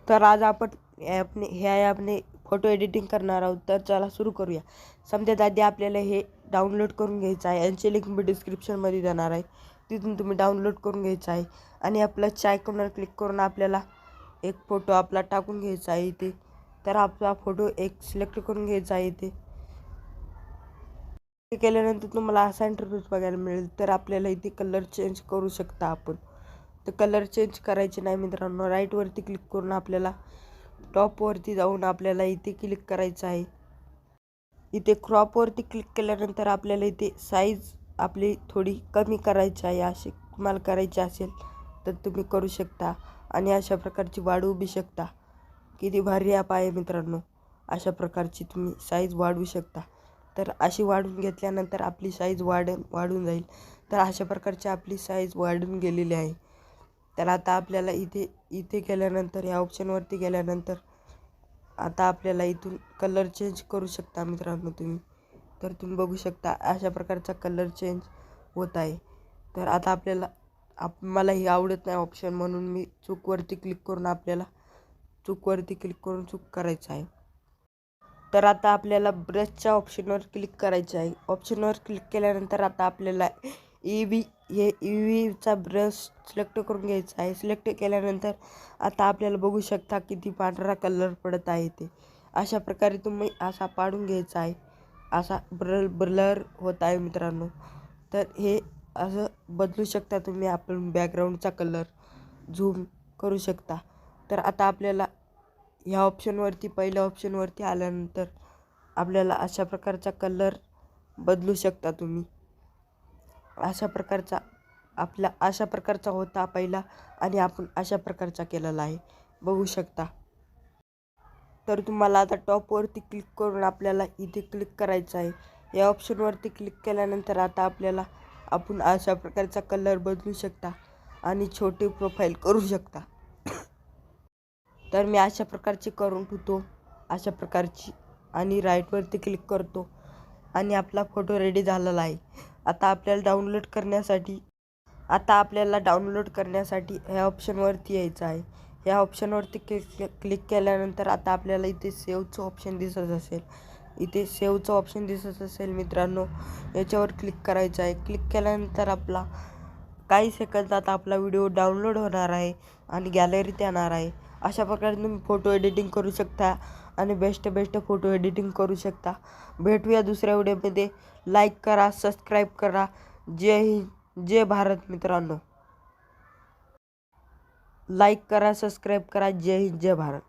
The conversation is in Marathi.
तर आज आपण ह्या ॲपने फोटो एडिटिंग करणार आहोत. तर चला सुरू करूया. समजा आधी आपल्याला हे डाउनलोड करून घ्यायचं आहे. यांची लिंक मी डिस्क्रिप्शनमध्ये देणार आहे. तिथून तुम्ही डाउनलोड करून घ्यायचं आहे आणि आपल्या आयकॉनवर क्लिक करून आपल्याला एक फोटो आपला टाकून घ्यायचा आहे इथे. तर आपला फोटो एक सिलेक्ट करून घ्यायचा आहे इथे. हे केल्यानंतर तुम्हाला असा इंटरफेस बघायला मिळेल. तर आपल्याला इथे कलर चेंज करू शकता आपण. तर कलर चेंज करायचे नाही मित्रांनो, राईटवरती क्लिक करून आपल्याला टॉपवरती जाऊन आपल्याला इथे क्लिक करायचं आहे. इथे क्रॉपवरती क्लिक केल्यानंतर आपल्याला इथे साईज आपली थोडी कमी करायची आहे. अशी तुम्हाला करायची असेल तर तुम्ही करू शकता आणि अशा प्रकारची वाढवू बी शकता. किती भारी ॲप आहे मित्रांनो. अशा प्रकारची तुम्ही साईज वाढवू शकता. तर अशी वाढवून घेतल्यानंतर आपली साईज वाढून जाईल. तर अशा प्रकारची आपली साईज वाढून गेलेली आहे. तर आता आपल्याला इथे गेल्यानंतर या ऑप्शनवरती गेल्यानंतर आता आपल्याला इथून कलर चेंज करू शकता मित्रांनो तुम्ही. तर तुम्ही बघू शकता अशा प्रकारचा कलर चेंज होत आहे. तर आता आपल्याला मला ही आवडत नाही ऑप्शन, म्हणून मी चूकवरती क्लिक करून चूक करायचं आहे. तर आता आपल्याला ब्रशच्या ऑप्शनवर क्लिक करायचं आहे. ऑप्शनवर क्लिक केल्यानंतर आता आपल्याला EVचा ब्रश सिलेक्ट करून घ्यायचा आहे. सिलेक्ट केल्यानंतर आता आपल्याला बघू शकता किती पांढरा कलर पडत आहे ते. अशा प्रकारे तुम्ही असा पाडून घ्यायचा आहे. असा ब्लर होत आहे मित्रांनो. तर हे असं बदलू शकता तुम्ही. आपण बॅकग्राऊंडचा कलर झूम करू शकता. तर आता आपल्याला ह्या ऑप्शनवरती पहिल्या ऑप्शनवरती आल्यानंतर आपल्याला अशा प्रकारचा कलर बदलू शकता तुम्ही. अशा प्रकारचा होता पहिला आणि आपण अशा प्रकारचा केलेला आहे, बघू शकता. तर तुम्हाला आता टॉपवरती क्लिक करून आपल्याला इथे क्लिक करायचं आहे. या ऑप्शनवरती क्लिक केल्यानंतर आता आपण अशा प्रकारचा कलर बदलू शकता आणि छोटी प्रोफाईल करू शकता. तर मी अशा प्रकारची करून ठेवतो, अशा प्रकारची, आणि राईटवरती क्लिक करतो आणि आपला फोटो रेडी झालेला आहे. आता आपल्याला डाउनलोड करण्यासाठी ह्या ऑप्शनवरती यायचं आहे. ह्या ऑप्शनवरती क्लिक केल्यानंतर आता आपल्याला इथे सेव्हचं ऑप्शन दिसत असेल मित्रांनो. याच्यावर क्लिक करायचं आहे. क्लिक केल्यानंतर आपला काही सेकंदात आपला व्हिडिओ डाउनलोड होणार आहे आणि गॅलरीत येणार आहे. अशा प्रकारे तुम्ही फोटो एडिटिंग करू शकता आणि बेस्ट फोटो एडिटिंग करू शकता. भेटूया दुसऱ्या व्हिडिओमध्ये. लाईक करा, सबस्क्राईब करा. जय हिंद, जय भारत मित्रांनो. लाईक करा, सबस्क्राईब करा. जय हिंद, जय भारत.